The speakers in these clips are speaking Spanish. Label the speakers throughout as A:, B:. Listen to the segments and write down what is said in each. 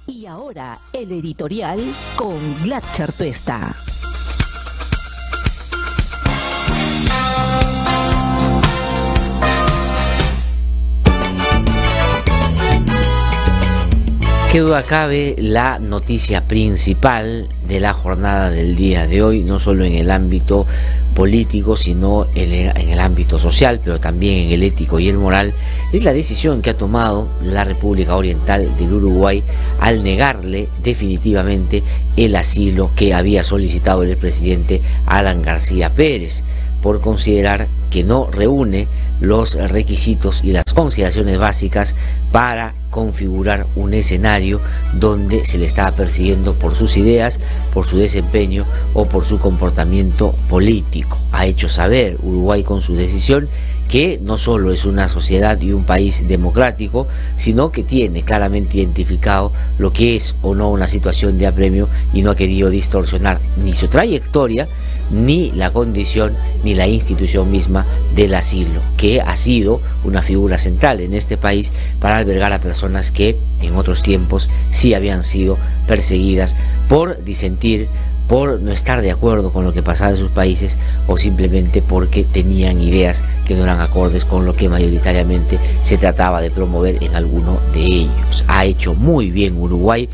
A: Y ahora el editorial con Glatzer Tuesta.
B: Qué duda cabe, la noticia principal de la jornada del día de hoy, no solo en el ámbito político, sino en el ámbito social, pero también en el ético y el moral, es la decisión que ha tomado la República Oriental del Uruguay al negarle definitivamente el asilo que había solicitado el presidente Alan García Pérez, por considerar que no reúne los requisitos y las consideraciones básicas para configurar un escenario donde se le estaba persiguiendo por sus ideas, por su desempeño o por su comportamiento político. Ha hecho saber Uruguay con su decisión que no solo es una sociedad y un país democrático, sino que tiene claramente identificado lo que es o no una situación de apremio y no ha querido distorsionar ni su trayectoria, ni la condición, ni la institución misma del asilo, que ha sido una figura central en este país para albergar a personas que en otros tiempos sí habían sido perseguidas por disentir, por no estar de acuerdo con lo que pasaba en sus países o simplemente porque tenían ideas que no eran acordes con lo que mayoritariamente se trataba de promover en alguno de ellos. Ha hecho muy bien Uruguay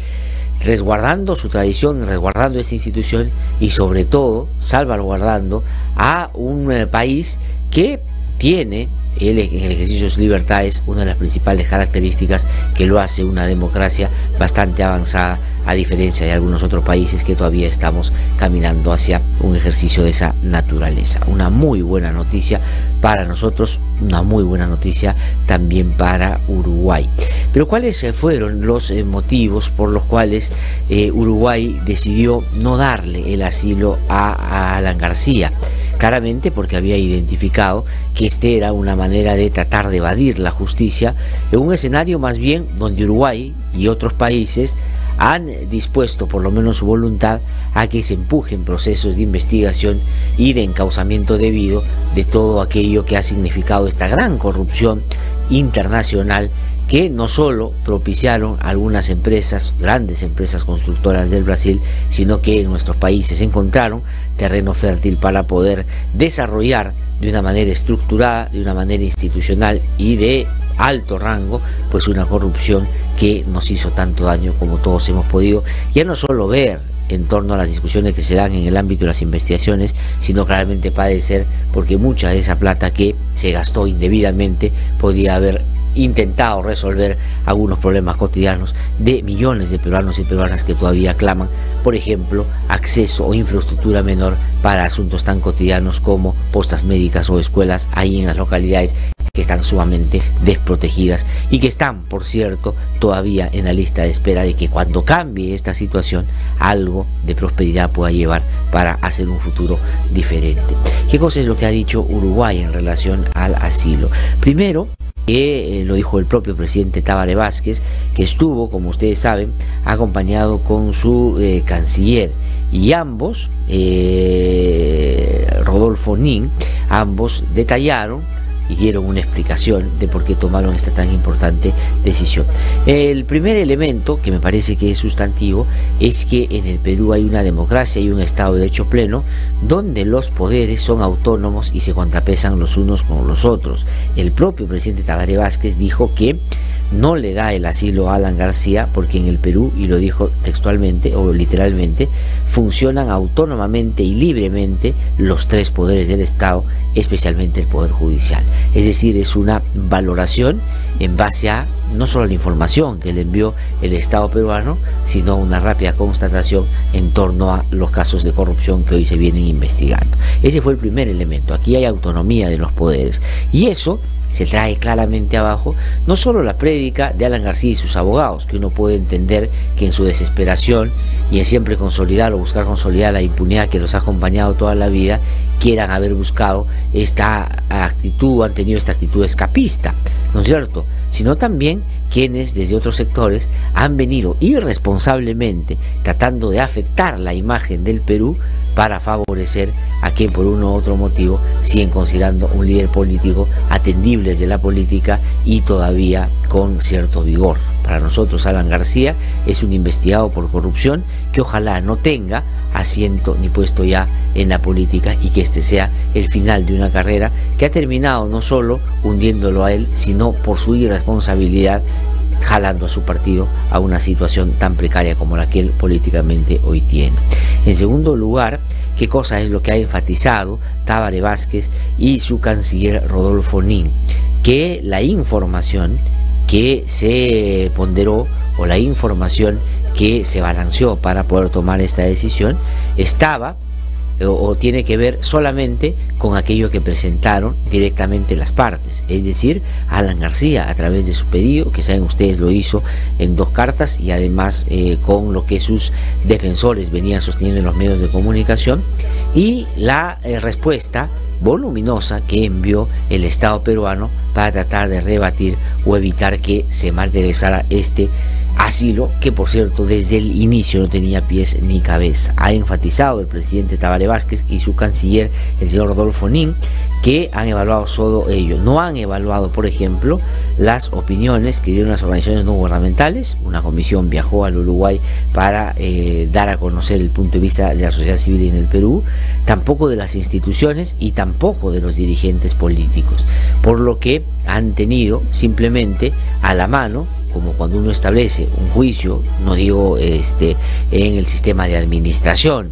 B: resguardando su tradición, resguardando esa institución y sobre todo salvaguardando a un país que tiene en el ejercicio de sus libertades una de las principales características que lo hace una democracia bastante avanzada, a diferencia de algunos otros países que todavía estamos caminando hacia un ejercicio de esa naturaleza. Una muy buena noticia para nosotros, una muy buena noticia también para Uruguay. Pero ¿cuáles fueron los motivos por los cuales Uruguay decidió no darle el asilo a Alan García? Claramente porque había identificado que este era una manera de tratar de evadir la justicia en un escenario más bien donde Uruguay y otros países han dispuesto por lo menos su voluntad a que se empujen procesos de investigación y de encauzamiento debido de todo aquello que ha significado esta gran corrupción internacional que no solo propiciaron algunas empresas, grandes empresas constructoras del Brasil, sino que en nuestros países encontraron terreno fértil para poder desarrollar de una manera estructurada, de una manera institucional y de alto rango, pues una corrupción que nos hizo tanto daño como todos hemos podido ya no solo ver en torno a las discusiones que se dan en el ámbito de las investigaciones, sino claramente padecer porque mucha de esa plata que se gastó indebidamente podía haber intentado resolver algunos problemas cotidianos de millones de peruanos y peruanas que todavía claman, por ejemplo, acceso o infraestructura menor para asuntos tan cotidianos como postas médicas o escuelas ahí en las localidades que están sumamente desprotegidas y que están, por cierto, todavía en la lista de espera de que cuando cambie esta situación algo de prosperidad pueda llevar para hacer un futuro diferente. ¿Qué cosa es lo que ha dicho Uruguay en relación al asilo? Primero, que lo dijo el propio presidente Tabaré Vázquez, que estuvo, como ustedes saben, acompañado con su canciller, y ambos, Rodolfo Nin, ambos detallaron y dieron una explicación de por qué tomaron esta tan importante decisión. El primer elemento, que me parece que es sustantivo, es que en el Perú hay una democracia y un Estado de Derecho pleno, donde los poderes son autónomos y se contrapesan los unos con los otros. El propio presidente Tabaré Vázquez dijo que no le da el asilo a Alan García porque en el Perú, y lo dijo textualmente o literalmente, funcionan autónomamente y libremente los tres poderes del Estado, especialmente el Poder Judicial. Es decir, es una valoración en base a no solo la información que le envió el Estado peruano, sino una rápida constatación en torno a los casos de corrupción que hoy se vienen investigando. Ese fue el primer elemento. Aquí hay autonomía de los poderes y eso se trae claramente abajo no solo la prédica de Alan García y sus abogados, que uno puede entender que en su desesperación y en siempre consolidar o buscar consolidar la impunidad que los ha acompañado toda la vida, quieran haber buscado esta actitud, han tenido esta actitud escapista, ¿no es cierto? sino también quienes desde otros sectores han venido irresponsablemente tratando de afectar la imagen del Perú para favorecer a quien por uno u otro motivo siguen considerando un líder político atendible desde la política y todavía con cierto vigor. Para nosotros Alan García es un investigado por corrupción que ojalá no tenga asiento ni puesto ya en la política y que este sea el final de una carrera que ha terminado no solo hundiéndolo a él, sino por su irresponsabilidad jalando a su partido a una situación tan precaria como la que él políticamente hoy tiene. En segundo lugar, ¿qué cosa es lo que ha enfatizado Tabaré Vázquez y su canciller Rodolfo Nin? Que la información que se ponderó o la información que se balanceó para poder tomar esta decisión estaba o tiene que ver solamente con aquello que presentaron directamente las partes, es decir, Alan García a través de su pedido, que saben ustedes lo hizo en 2 cartas y además con lo que sus defensores venían sosteniendo en los medios de comunicación, y la respuesta voluminosa que envió el Estado peruano para tratar de rebatir o evitar que se malversara este asilo, que por cierto desde el inicio no tenía pies ni cabeza. Ha enfatizado el presidente Tabaré Vázquez y su canciller, el señor Rodolfo Nin, que han evaluado todo ello. No han evaluado, por ejemplo, las opiniones que dieron las organizaciones no gubernamentales. Una comisión viajó al Uruguay para dar a conocer el punto de vista de la sociedad civil en el Perú, tampoco de las instituciones y tampoco de los dirigentes políticos, por lo que han tenido simplemente a la mano, como cuando uno establece un juicio, no digo en el sistema de administración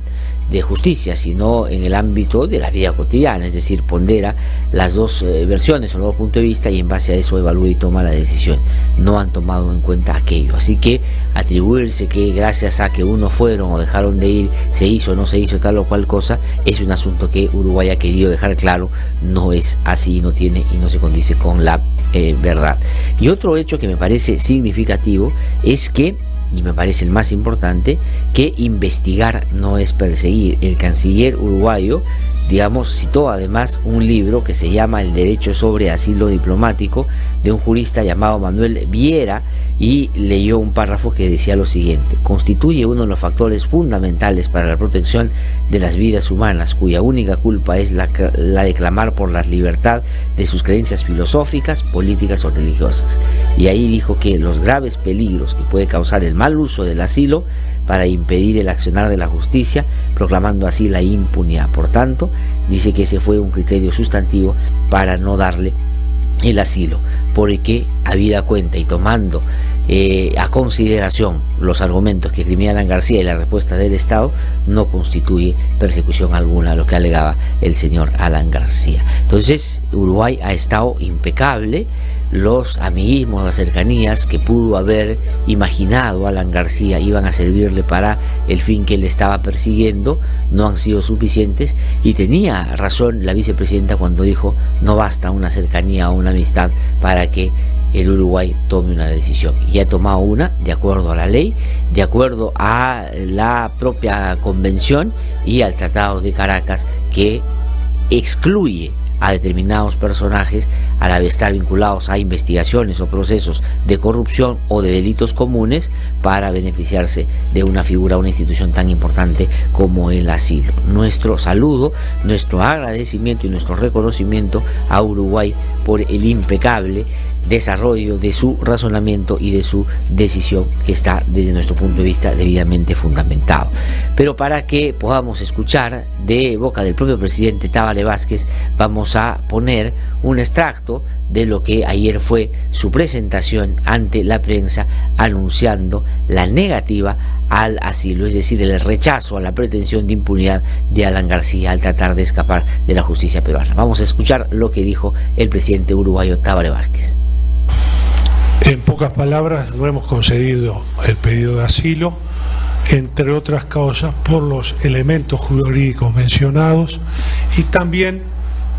B: de justicia, sino en el ámbito de la vida cotidiana, es decir, pondera las dos versiones o los dos puntos de vista y en base a eso evalúa y toma la decisión. No han tomado en cuenta aquello, así que atribuirse que gracias a que unos fueron o dejaron de ir, se hizo o no se hizo tal o cual cosa, es un asunto que Uruguay ha querido dejar claro, no es así, no tiene y no se condice con la verdad. Y otro hecho que me parece significativo es que, y me parece el más importante, que investigar no es perseguir. El canciller uruguayo, digamos, citó además un libro que se llama El Derecho sobre Asilo Diplomático, de un jurista llamado Manuel Viera, y leyó un párrafo que decía lo siguiente: constituye uno de los factores fundamentales para la protección de las vidas humanas, cuya única culpa es la de clamar por la libertad de sus creencias filosóficas, políticas o religiosas. Y ahí dijo que los graves peligros que puede causar el mal uso del asilo para impedir el accionar de la justicia, proclamando así la impunidad. Por tanto, dice que ese fue un criterio sustantivo para no darle el asilo, porque habida cuenta y tomando a consideración los argumentos que esgrimía Alan García y la respuesta del Estado, no constituye persecución alguna lo que alegaba el señor Alan García. Entonces Uruguay ha estado impecable. Los amiguismos, las cercanías que pudo haber imaginado Alan García iban a servirle para el fin que él estaba persiguiendo no han sido suficientes, y tenía razón la vicepresidenta cuando dijo no basta una cercanía o una amistad para que el Uruguay tome una decisión, y ha tomado una de acuerdo a la ley, de acuerdo a la propia convención y al Tratado de Caracas, que excluye a determinados personajes al estar vinculados a investigaciones o procesos de corrupción o de delitos comunes para beneficiarse de una figura, una institución tan importante como el asilo. Nuestro saludo, nuestro agradecimiento y nuestro reconocimiento a Uruguay por el impecable desarrollo de su razonamiento y de su decisión, que está desde nuestro punto de vista debidamente fundamentado. Pero para que podamos escuchar de boca del propio presidente Tabaré Vázquez, vamos a poner un extracto de lo que ayer fue su presentación ante la prensa, anunciando la negativa al asilo, es decir, el rechazo a la pretensión de impunidad de Alan García al tratar de escapar de la justicia peruana. Vamos a escuchar lo que dijo el presidente uruguayo Tabaré Vázquez.
C: En pocas palabras, no hemos concedido el pedido de asilo, entre otras causas por los elementos jurídicos mencionados y también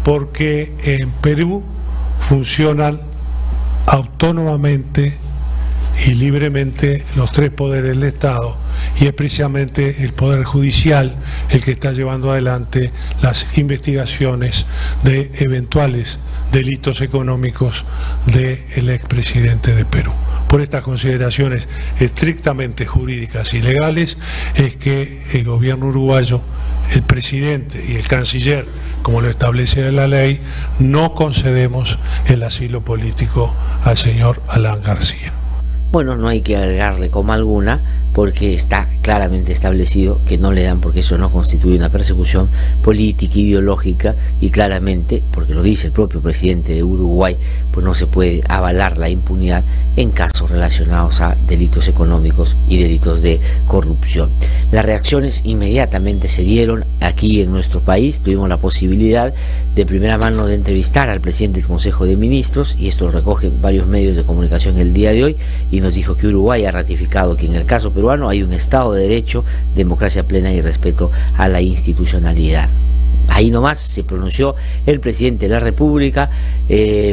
C: porque en Perú funcionan autónomamente y libremente los tres poderes del Estado, y es precisamente el Poder Judicial el que está llevando adelante las investigaciones de eventuales delitos económicos del expresidente de Perú. Por estas consideraciones estrictamente jurídicas y legales es que el gobierno uruguayo, el presidente y el canciller, como lo establece la ley, no concedemos el asilo político al señor Alan García.
B: Bueno, no hay que agregarle coma alguna, porque está claramente establecido que no le dan, porque eso no constituye una persecución política, ideológica, y claramente, porque lo dice el propio presidente de Uruguay, pues no se puede avalar la impunidad en casos relacionados a delitos económicos y delitos de corrupción. Las reacciones inmediatamente se dieron aquí en nuestro país. Tuvimos la posibilidad de primera mano de entrevistar al presidente del Consejo de Ministros, y esto lo recogen varios medios de comunicación el día de hoy, y nos dijo que Uruguay ha ratificado que en el caso peruano hay un Estado de Derecho, democracia plena y respeto a la institucionalidad. Ahí nomás se pronunció el presidente de la República,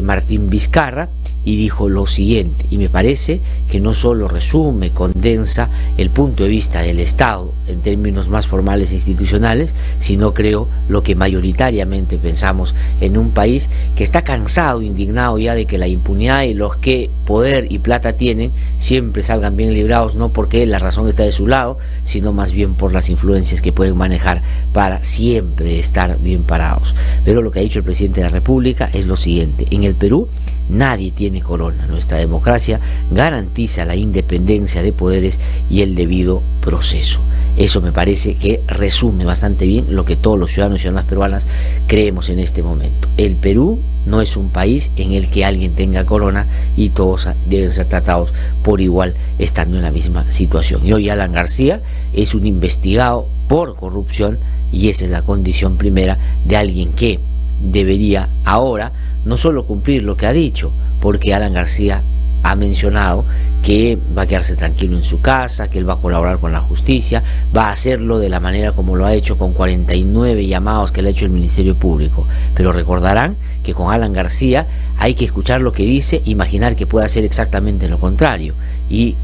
B: Martín Vizcarra, y dijo lo siguiente, y me parece que no solo resume, condensa el punto de vista del Estado en términos más formales e institucionales, sino creo lo que mayoritariamente pensamos en un país que está cansado, indignado ya de que la impunidad y los que poder y plata tienen siempre salgan bien librados, no porque la razón está de su lado, sino más bien por las influencias que pueden manejar para siempre estar bien parados. Pero lo que ha dicho el presidente de la República es lo siguiente: en el Perú nadie tiene corona. Nuestra democracia garantiza la independencia de poderes y el debido proceso. Eso me parece que resume bastante bien lo que todos los ciudadanos y ciudadanas peruanas creemos en este momento. El Perú no es un país en el que alguien tenga corona y todos deben ser tratados por igual estando en la misma situación. Y hoy Alan García es un investigado por corrupción, y esa es la condición primera de alguien que debería ahora no solo cumplir lo que ha dicho, porque Alan García ha mencionado que va a quedarse tranquilo en su casa, que él va a colaborar con la justicia, va a hacerlo de la manera como lo ha hecho con 49 llamados que le ha hecho el Ministerio Público. Pero recordarán que con Alan García hay que escuchar lo que dice, imaginar que puede hacer exactamente lo contrario, y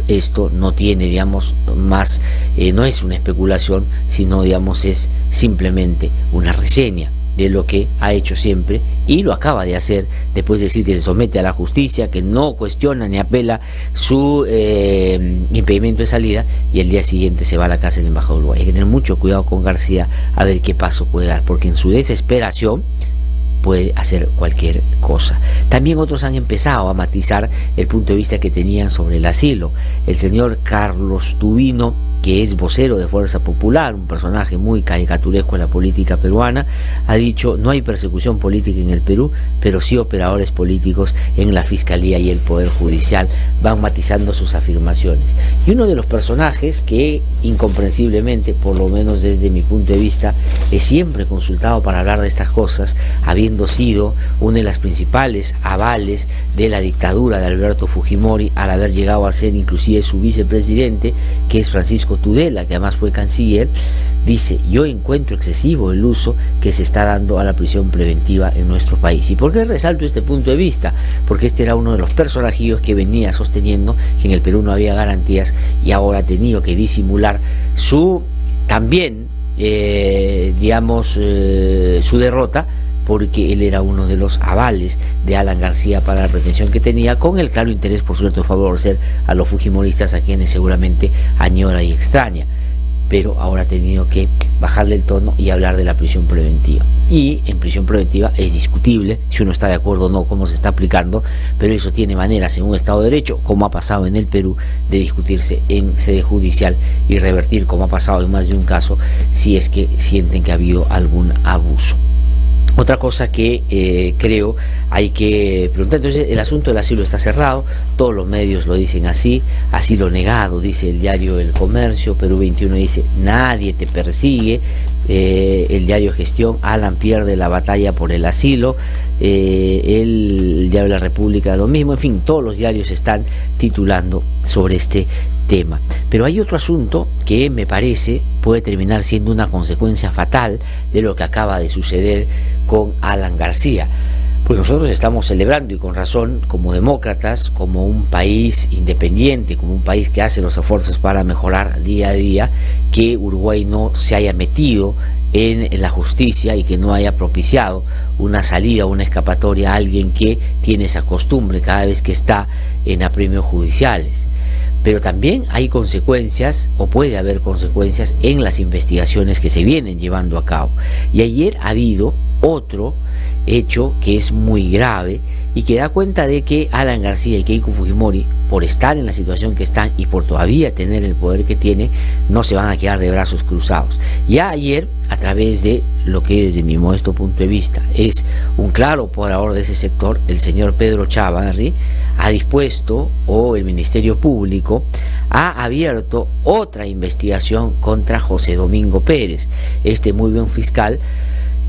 B: esto no tiene, digamos, más, no es una especulación, sino, digamos, es simplemente una reseña de lo que ha hecho siempre, y lo acaba de hacer después de decir que se somete a la justicia, que no cuestiona ni apela su impedimento de salida, y el día siguiente se va a la casa del embajador de Uruguay. Hay que tener mucho cuidado con García a ver qué paso puede dar, porque en su desesperación puede hacer cualquier cosa. También otros han empezado a matizar el punto de vista que tenían sobre el asilo. El señor Carlos Tubino, que es vocero de Fuerza Popular, un personaje muy caricaturesco en la política peruana, ha dicho: no hay persecución política en el Perú, pero sí operadores políticos en la Fiscalía y el Poder Judicial. Van matizando sus afirmaciones. Y uno de los personajes que, incomprensiblemente, por lo menos desde mi punto de vista, es siempre consultado para hablar de estas cosas, habiendo sido una de las principales avales de la dictadura de Alberto Fujimori, al haber llegado a ser inclusive su vicepresidente, que es Francisco Tudela, que además fue canciller, dice: yo encuentro excesivo el uso que se está dando a la prisión preventiva en nuestro país. ¿Y por qué resalto este punto de vista? Porque este era uno de los personajillos que venía sosteniendo que en el Perú no había garantías, y ahora ha tenido que disimular su también, su derrota, porque él era uno de los avales de Alan García para la pretensión que tenía, con el claro interés, por cierto, de favorecer a los fujimoristas, a quienes seguramente añora y extraña. Pero ahora ha tenido que bajarle el tono y hablar de la prisión preventiva. Y en prisión preventiva es discutible si uno está de acuerdo o no cómo se está aplicando, pero eso tiene maneras en un Estado de Derecho, como ha pasado en el Perú, de discutirse en sede judicial y revertir, como ha pasado en más de un caso, si es que sienten que ha habido algún abuso. Otra cosa que creo hay que preguntar: entonces el asunto del asilo está cerrado, todos los medios lo dicen así, asilo negado, dice el diario El Comercio, Perú 21 dice: nadie te persigue, el diario Gestión: Alan pierde la batalla por el asilo, el diario La República lo mismo, en fin, todos los diarios están titulando sobre este tema. Pero hay otro asunto que me parece puede terminar siendo una consecuencia fatal de lo que acaba de suceder con Alan García. Pues nosotros estamos celebrando, y con razón, como demócratas, como un país independiente, como un país que hace los esfuerzos para mejorar día a día, que Uruguay no se haya metido en la justicia y que no haya propiciado una salida, una escapatoria a alguien que tiene esa costumbre cada vez que está en apremios judiciales. Pero también hay consecuencias, o puede haber consecuencias, en las investigaciones que se vienen llevando a cabo. Y ayer ha habido otro hecho que es muy grave y que da cuenta de que Alan García y Keiko Fujimori, por estar en la situación que están y por todavía tener el poder que tienen, no se van a quedar de brazos cruzados. Ya ayer, a través de lo que desde mi modesto punto de vista es un claro operador de ese sector, el señor Pedro Chávarri, ha dispuesto, o el Ministerio Público ha abierto otra investigación contra José Domingo Pérez, este muy buen fiscal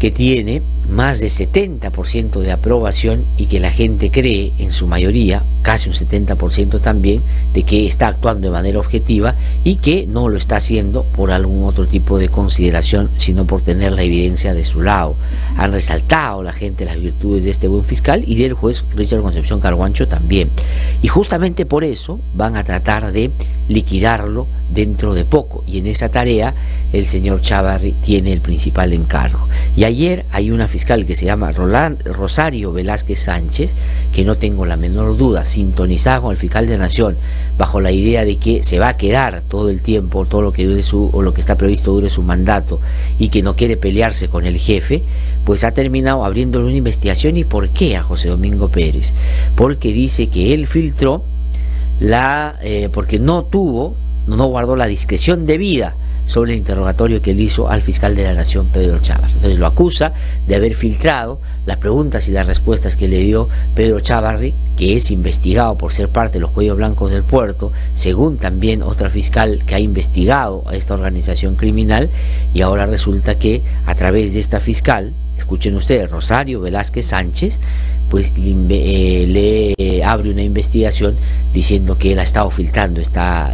B: que tiene más de 70% de aprobación y que la gente cree, en su mayoría, casi un 70% también, de que está actuando de manera objetiva y que no lo está haciendo por algún otro tipo de consideración, sino por tener la evidencia de su lado. Han resaltado la gente las virtudes de este buen fiscal y del juez Richard Concepción Carhuancho también. Y justamente por eso van a tratar de liquidarlo dentro de poco, y en esa tarea el señor Chávarri tiene el principal encargo. Y ayer hay una fiscal que se llama Rosario Velázquez Sánchez, que no tengo la menor duda, sintonizada con el fiscal de la Nación, bajo la idea de que se va a quedar todo el tiempo, todo lo que dure o lo que está previsto dure su mandato, y que no quiere pelearse con el jefe, pues ha terminado abriéndole una investigación. ¿Y por qué a José Domingo Pérez? Porque dice que él filtró porque no guardó la discreción debida sobre el interrogatorio que él hizo al fiscal de la Nación, Pedro Chávarri. Entonces lo acusa de haber filtrado las preguntas y las respuestas que le dio Pedro Chávarri, que es investigado por ser parte de los cuellos blancos del puerto, según también otra fiscal que ha investigado a esta organización criminal, y ahora resulta que a través de esta fiscal, escuchen ustedes, Rosario Velázquez Sánchez, pues le abre una investigación diciendo que él ha estado filtrando esta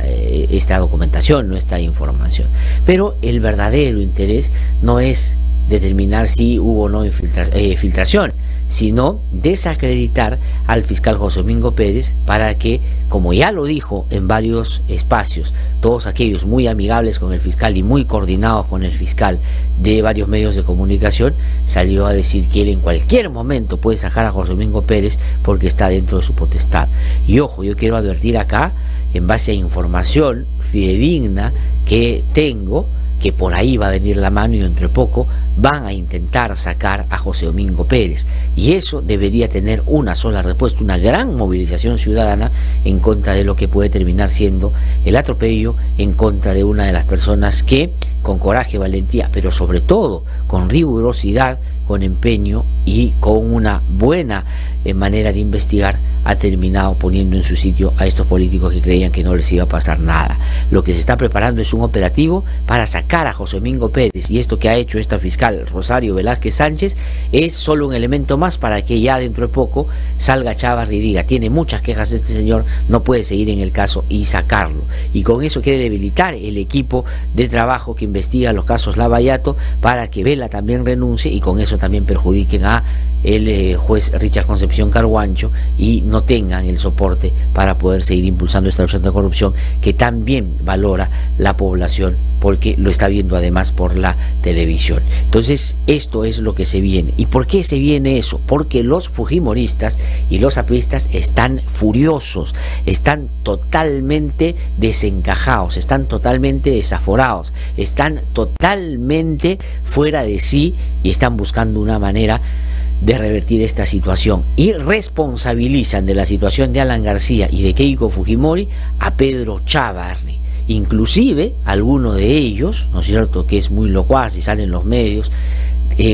B: documentación, no esta información. Pero el verdadero interés no es determinar si hubo o no filtración, sino desacreditar al fiscal José Domingo Pérez para que, como ya lo dijo en varios espacios, todos aquellos muy amigables con el fiscal y muy coordinados con el fiscal de varios medios de comunicación, salió a decir que él en cualquier momento puede sacar a José Domingo Pérez porque está dentro de su potestad. Y ojo, yo quiero advertir acá, en base a información fidedigna que tengo, que por ahí va a venir la mano y entre poco van a intentar sacar a José Domingo Pérez, y eso debería tener una sola respuesta, una gran movilización ciudadana en contra de lo que puede terminar siendo el atropello en contra de una de las personas que con coraje, valentía, pero sobre todo con rigurosidad, con empeño y con una buena manera de investigar, ha terminado poniendo en su sitio a estos políticos que creían que no les iba a pasar nada. Lo que se está preparando es un operativo para sacar a José Domingo Pérez, y esto que ha hecho esta fiscal Rosario Velázquez Sánchez es solo un elemento más para que ya dentro de poco salga Chávarri y diga: tiene muchas quejas este señor, no puede seguir en el caso, y sacarlo. Y con eso quiere debilitar el equipo de trabajo que investiga los casos Lavallato, para que Vela también renuncie y con eso también perjudiquen a el juez Richard Concepción Carhuancho y no tengan el soporte para poder seguir impulsando esta lucha de corrupción que también valora la población, porque lo está viendo además por la televisión. Entonces esto es lo que se viene. ¿Y por qué se viene eso? Porque los fujimoristas y los apristas están furiosos, están totalmente desencajados, están totalmente desaforados, están totalmente fuera de sí y están buscando una manera de revertir esta situación, y responsabilizan de la situación de Alan García y de Keiko Fujimori a Pedro Chávarri. Inclusive alguno de ellos, ¿no es cierto?, que es muy locuaz y sale en los medios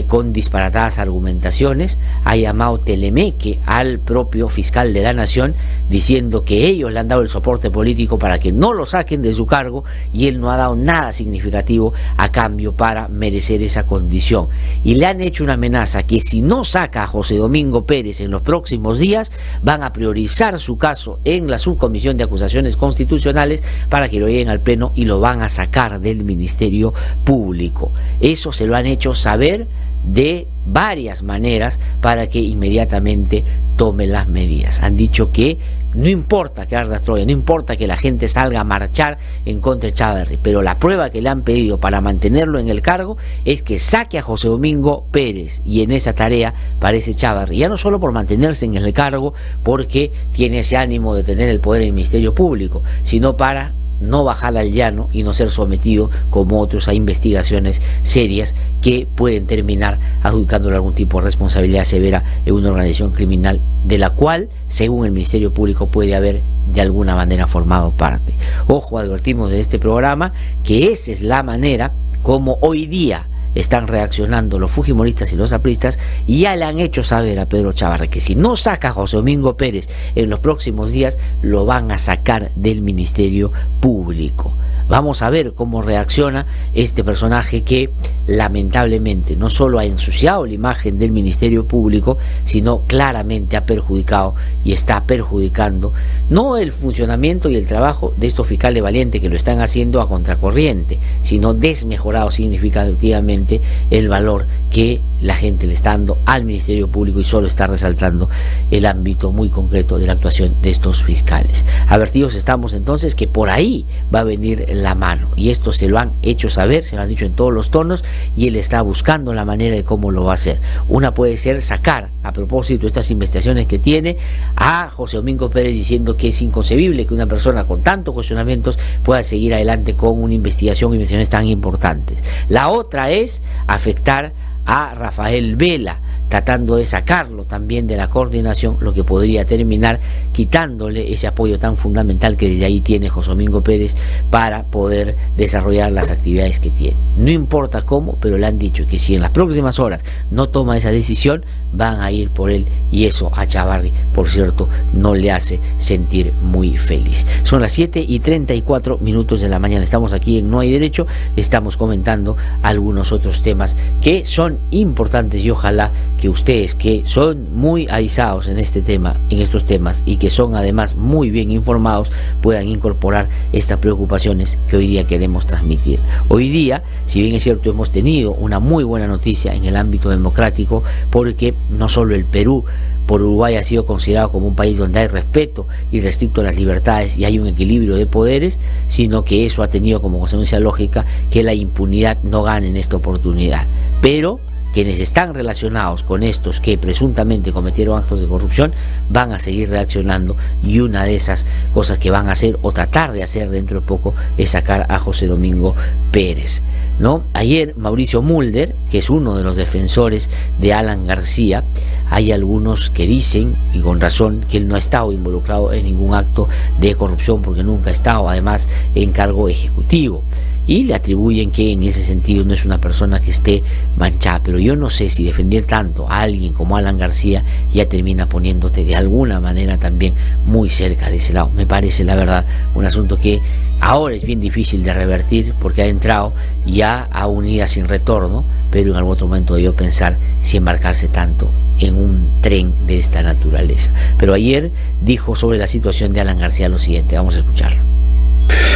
B: con disparatadas argumentaciones, ha llamado telemeque al propio fiscal de la Nación, diciendo que ellos le han dado el soporte político para que no lo saquen de su cargo, y él no ha dado nada significativo a cambio para merecer esa condición. Y le han hecho una amenaza que si no saca a José Domingo Pérez en los próximos días, van a priorizar su caso en la subcomisión de acusaciones constitucionales para que lo lleguen al pleno y lo van a sacar del Ministerio Público. Eso se lo han hecho saber de varias maneras para que inmediatamente tome las medidas. Han dicho que no importa que arda Troya, no importa que la gente salga a marchar en contra de Chávarri, pero la prueba que le han pedido para mantenerlo en el cargo es que saque a José Domingo Pérez, y en esa tarea parece Chávarri, ya no solo por mantenerse en el cargo porque tiene ese ánimo de tener el poder en el Ministerio Público, sino para no bajar al llano y no ser sometido como otros a investigaciones serias que pueden terminar adjudicándole algún tipo de responsabilidad severa en una organización criminal de la cual, según el Ministerio Público, puede haber de alguna manera formado parte. Ojo, advertimos de este programa que esa es la manera como hoy día están reaccionando los fujimoristas y los apristas, y ya le han hecho saber a Pedro Chávarri que si no saca a José Domingo Pérez en los próximos días, lo van a sacar del Ministerio Público. Vamos a ver cómo reacciona este personaje que lamentablemente no solo ha ensuciado la imagen del Ministerio Público, sino claramente ha perjudicado y está perjudicando no el funcionamiento y el trabajo de estos fiscales valientes que lo están haciendo a contracorriente, sino desmejorado significativamente el valor que la gente le está dando al Ministerio Público, y solo está resaltando el ámbito muy concreto de la actuación de estos fiscales. Advertidos estamos entonces que por ahí va a venir la mano, y esto se lo han hecho saber, se lo han dicho en todos los tonos, y él está buscando la manera de cómo lo va a hacer. Una puede ser sacar, a propósito de estas investigaciones que tiene, a José Domingo Pérez, diciendo que es inconcebible que una persona con tantos cuestionamientos pueda seguir adelante con una investigaciones tan importantes. La otra es afectar a Rafael Vela, tratando de sacarlo también de la coordinación, lo que podría terminar quitándole ese apoyo tan fundamental que desde ahí tiene José Domingo Pérez para poder desarrollar las actividades que tiene. No importa cómo, pero le han dicho que si en las próximas horas no toma esa decisión, van a ir por él, y eso a Chávarri, por cierto, no le hace sentir muy feliz. Son las 7:34 de la mañana, estamos aquí en No Hay Derecho, estamos comentando algunos otros temas que son importantes, y ojalá que ustedes, que son muy avisados en este tema, en estos temas, y que son además muy bien informados, puedan incorporar estas preocupaciones que hoy día queremos transmitir. Hoy día, si bien es cierto, hemos tenido una muy buena noticia en el ámbito democrático, porque no solo el Perú por Uruguay ha sido considerado como un país donde hay respeto y restricto a las libertades y hay un equilibrio de poderes, sino que eso ha tenido como consecuencia lógica que la impunidad no gane en esta oportunidad. Pero quienes están relacionados con estos que presuntamente cometieron actos de corrupción van a seguir reaccionando, y una de esas cosas que van a hacer o tratar de hacer dentro de poco es sacar a José Domingo Pérez, ¿no? Ayer Mauricio Mulder, que es uno de los defensores de Alan García, hay algunos que dicen, y con razón, que él no ha estado involucrado en ningún acto de corrupción porque nunca ha estado además en cargo ejecutivo, y le atribuyen que en ese sentido no es una persona que esté manchada. Pero yo no sé si defender tanto a alguien como Alan García ya termina poniéndote de alguna manera también muy cerca de ese lado. Me parece, la verdad, un asunto que ahora es bien difícil de revertir porque ha entrado ya a una ida sin retorno, pero en algún otro momento debió pensar si embarcarse tanto en un tren de esta naturaleza. Pero ayer dijo sobre la situación de Alan García lo siguiente, vamos a escucharlo.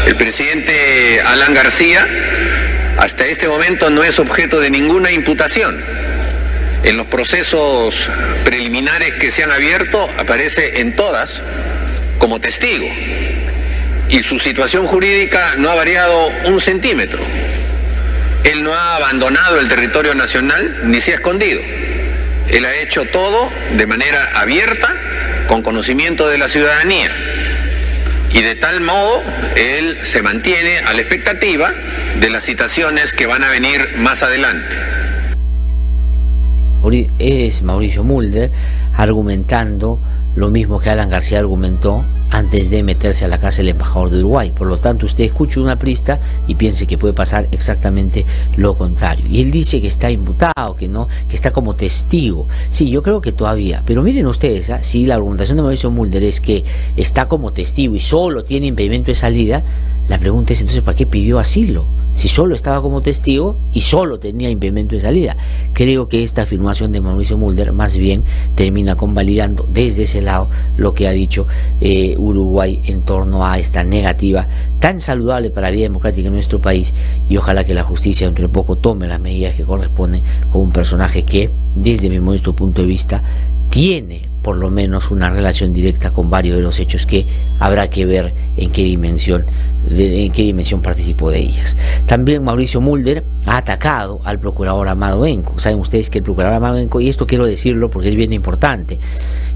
D: El presidente Alan García hasta este momento no es objeto de ninguna imputación. En los procesos preliminares que se han abierto aparece en todas como testigo, y su situación jurídica no ha variado un centímetro. Él no ha abandonado el territorio nacional ni se ha escondido. Él ha hecho todo de manera abierta, con conocimiento de la ciudadanía. Y de tal modo, él se mantiene a la expectativa de las citaciones que van a venir más adelante.
B: Es Mauricio Mulder argumentando lo mismo que Alan García argumentó antes de meterse a la casa del embajador de Uruguay. Por lo tanto, usted escuche una aprista y piense que puede pasar exactamente lo contrario. Y él dice que está imputado, que no, que está como testigo. Sí, yo creo que todavía. Pero miren ustedes, si la argumentación de Mauricio Mulder es que está como testigo y solo tiene impedimento de salida, la pregunta es entonces ¿para qué pidió asilo? si solo estaba como testigo y solo tenía impedimento de salida? Creo que esta afirmación de Mauricio Mulder más bien termina convalidando desde ese lado lo que ha dicho Uruguay en torno a esta negativa tan saludable para la vida democrática en nuestro país, y ojalá que la justicia dentro de poco tome las medidas que corresponden con un personaje que, desde mi modesto punto de vista, tiene por lo menos una relación directa con varios de los hechos que habrá que ver en qué dimensión participó de ellas. También Mauricio Mulder ha atacado al procurador Amado Benco. Saben ustedes que el procurador Amado Benco, y esto quiero decirlo porque es bien importante,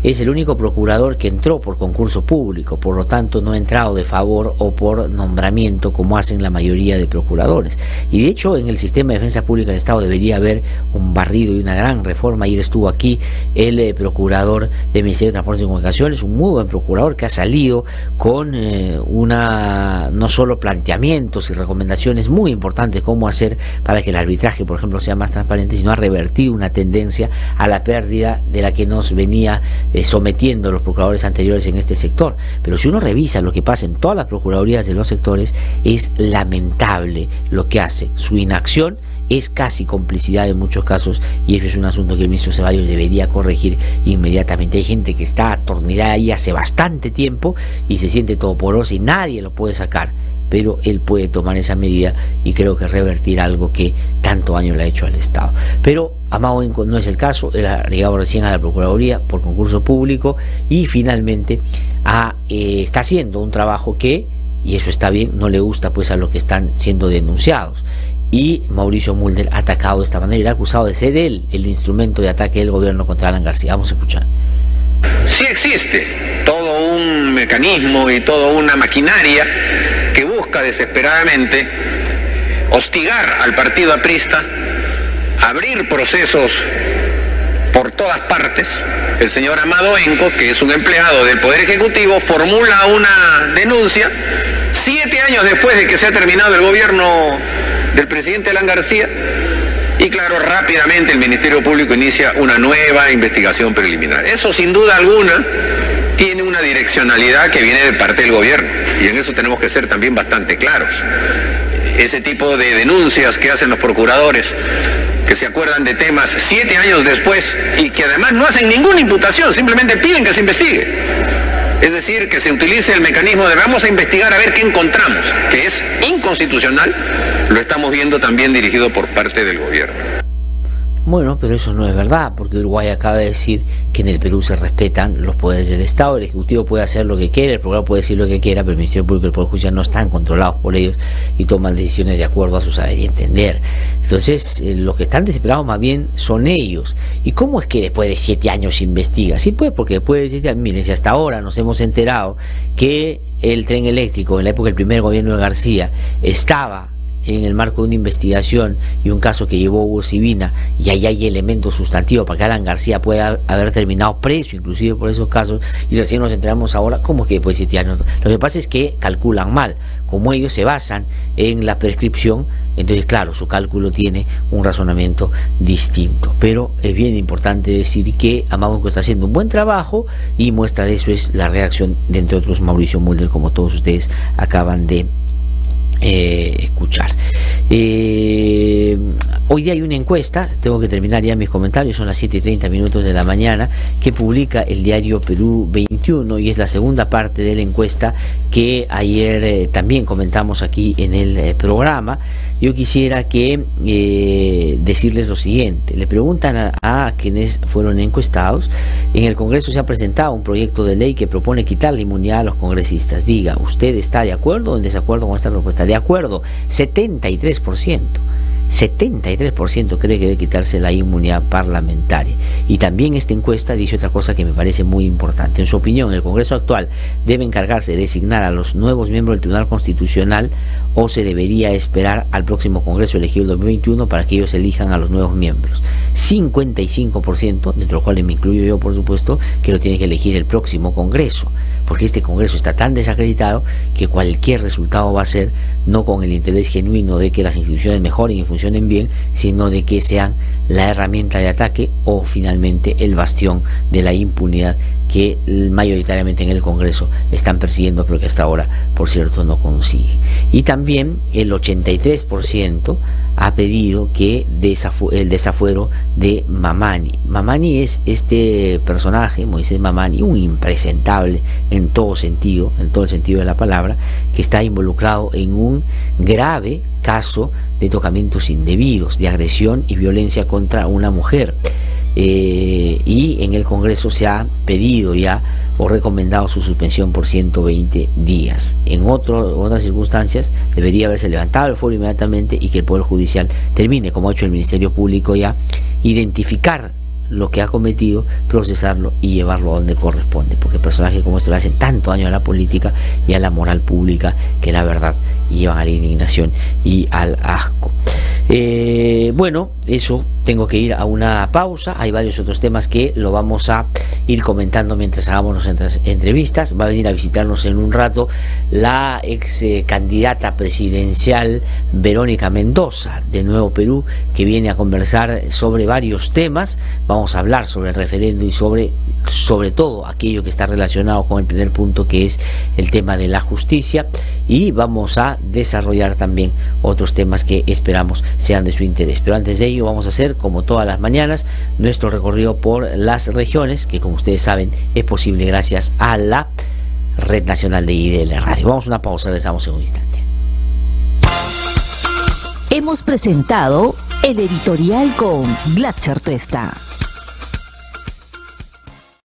B: es el único procurador que entró por concurso público, por lo tanto no ha entrado de favor o por nombramiento como hacen la mayoría de procuradores. Y de hecho en el sistema de defensa pública del Estado debería haber un barrido y una gran reforma. Ayer estuvo aquí el procurador del Ministerio de Transportes y Comunicaciones, un muy buen procurador que ha salido con no solo planteamientos y recomendaciones muy importantes cómo hacer para que el arbitraje, por ejemplo, sea más transparente, sino ha revertido una tendencia a la pérdida de la que nos venía sometiendo los procuradores anteriores en este sector. Pero si uno revisa lo que pasa en todas las procuradurías de los sectores, es lamentable lo que hace. Su inacción es casi complicidad en muchos casos, y eso es un asunto que el ministro Ceballos debería corregir inmediatamente. Hay gente que está atornillada ahí hace bastante tiempo y se siente todoporosa y nadie lo puede sacar, pero él puede tomar esa medida y creo que revertir algo que tanto daño le ha hecho al Estado. Pero Amado Benco no es el caso. Él ha llegado recién a la Procuraduría por concurso público y finalmente está haciendo un trabajo que, y eso está bien, no le gusta pues a los que están siendo denunciados. Y Mauricio Mulder ha atacado de esta manera y le ha acusado de ser él el instrumento de ataque del gobierno contra Alan García. Vamos a escuchar.
D: Sí existe todo un mecanismo y toda una maquinaria que busca desesperadamente hostigar al partido aprista, abrir procesos por todas partes. El señor Amado Benco, que es un empleado del Poder Ejecutivo, formula una denuncia 7 años después de que se ha terminado el gobierno del presidente Alan García, y claro, rápidamente el Ministerio Público inicia una nueva investigación preliminar. Eso sin duda alguna tiene una direccionalidad que viene de parte del gobierno, y en eso tenemos que ser también bastante claros. Ese tipo de denuncias que hacen los procuradores, que se acuerdan de temas 7 años después y que además no hacen ninguna imputación, simplemente piden que se investigue. Es decir, que se utilice el mecanismo de vamos a investigar a ver qué encontramos, que es inconstitucional, lo estamos viendo también dirigido por parte del gobierno.
B: Bueno, pero eso no es verdad, porque Uruguay acaba de decir que en el Perú se respetan los poderes del Estado. El Ejecutivo puede hacer lo que quiera, el Programa puede decir lo que quiera, pero el Ministerio Público y el Poder Judicial no están controlados por ellos y toman decisiones de acuerdo a su saber y entender. Entonces, los que están desesperados más bien son ellos. ¿Y cómo es que después de 7 años se investiga? Sí, pues, porque después de 7 años, miren, si hasta ahora nos hemos enterado que el tren eléctrico, en la época del primer gobierno de García, estaba en el marco de una investigación y un caso que llevó Hugo Sibina, y ahí hay elementos sustantivos para que Alan García pueda haber terminado preso inclusive por esos casos, y recién nos enteramos ahora como que después de 7 años. Lo que pasa es que calculan mal, como ellos se basan en la prescripción, entonces claro, su cálculo tiene un razonamiento distinto. Pero es bien importante decir que Amado Benco está haciendo un buen trabajo, y muestra de eso es la reacción de, entre otros, Mauricio Mulder, como todos ustedes acaban de escuchar. Hoy día hay una encuesta, tengo que terminar ya mis comentarios, son las 7:30 de la mañana, que publica el diario Perú 21, y es la segunda parte de la encuesta que ayer también comentamos aquí en el programa. Yo quisiera que decirles lo siguiente. Le preguntan a quienes fueron encuestados: en el Congreso se ha presentado un proyecto de ley que propone quitar la inmunidad a los congresistas. Diga, ¿usted está de acuerdo o en desacuerdo con esta propuesta? De acuerdo, 73%. 73% cree que debe quitarse la inmunidad parlamentaria. Y también esta encuesta dice otra cosa que me parece muy importante. En su opinión, el Congreso actual debe encargarse de designar a los nuevos miembros del Tribunal Constitucional, o se debería esperar al próximo Congreso elegido el 2021 para que ellos elijan a los nuevos miembros. 55%, dentro de los cuales me incluyo yo, por supuesto, que lo tiene que elegir el próximo Congreso, porque este Congreso está tan desacreditado que cualquier resultado va a ser no con el interés genuino de que las instituciones mejoren y funcionen bien, sino de que sean la herramienta de ataque o finalmente el bastión de la impunidad que mayoritariamente en el Congreso están persiguiendo, pero que hasta ahora, por cierto, no consigue. Y también el 83% ha pedido que el desafuero de Mamani. Mamani es este personaje, Moisés Mamani, un impresentable en todo el sentido de la palabra, que está involucrado en un grave caso de tocamientos indebidos, de agresión y violencia contra una mujer. Y en el Congreso se ha pedido ya o recomendado su suspensión por 120 días. En otras circunstancias debería haberse levantado el fuero inmediatamente y que el Poder Judicial termine, como ha hecho el Ministerio Público ya, identificar lo que ha cometido, procesarlo y llevarlo a donde corresponde, porque personajes como este le hacen tanto daño a la política y a la moral pública que la verdad llevan a la indignación y al asco. Bueno, eso, tengo que ir a una pausa. Hay varios otros temas que lo vamos a ir comentando mientras hagamos nuestras entrevistas. Va a venir a visitarnos en un rato la ex candidata presidencial Verónica Mendoza de Nuevo Perú, que viene a conversar sobre varios temas. Vamos a hablar sobre el referéndum y sobre todo aquello que está relacionado con el primer punto, que es el tema de la justicia, y vamos a desarrollar también otros temas que esperamos sean de su interés. Pero antes de ello vamos a hacer, como todas las mañanas, nuestro recorrido por las regiones, que como ustedes saben es posible gracias a la Red Nacional de IDL Radio. Vamos a una pausa, regresamos en un instante.
A: Hemos presentado el editorial con Glatzer Tuesta.